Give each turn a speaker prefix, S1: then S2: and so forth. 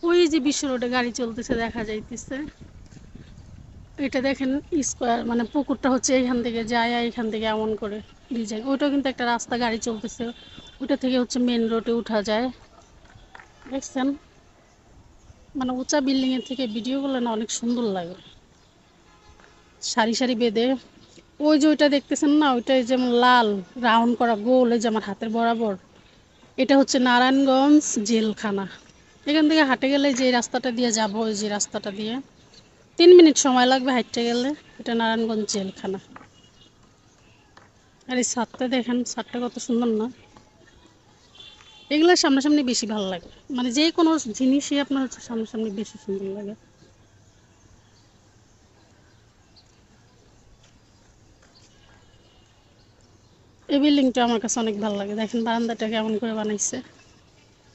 S1: ওই যে বিশ্ব রোডে গাড়ি চলতেছে দেখা যাইতেছে। এটা দেখেন স্কোয়ার, মানে পুকুরটা হচ্ছে এইখান থেকে যায় এইখান থেকে এমন করে ডিজাইন। ওইটাও কিন্তু একটা রাস্তা, গাড়ি চলতেছে। ওইটা থেকে হচ্ছে মেন রোডে উঠা যায়, দেখছেন? মানে উঁচা বিল্ডিং এর থেকে ভিডিও গুলো না অনেক সুন্দর লাগে, সারি সারি বেঁধে। ওই যে ওইটা দেখতেছেন না, ওইটাই যেমন লাল রাউন্ড করা গোল, এই যে আমার হাতের বরাবর, এটা হচ্ছে নারায়ণগঞ্জ জেলখানা। এখান থেকে হাঁটে গেলে যে রাস্তাটা দিয়ে যাব, ওই যে রাস্তাটা দিয়ে 3 মিনিট সময় লাগবে হাঁটতে গেলে। এটা নারায়ণগঞ্জ জেলখানা। আর এই ছাদটা দেখেন, ছাদটা কত সুন্দর না? এগুলো সামনাসামনি বেশি ভালো লাগে, মানে যে কোনো জিনিসই আপনার হচ্ছে সামনাসামনি বেশি সুন্দর লাগে। এই বিল্ডিংটা আমার কাছে অনেক ভালো লাগে, দেখেন বারান্দাটা কেমন করে বানাইছে।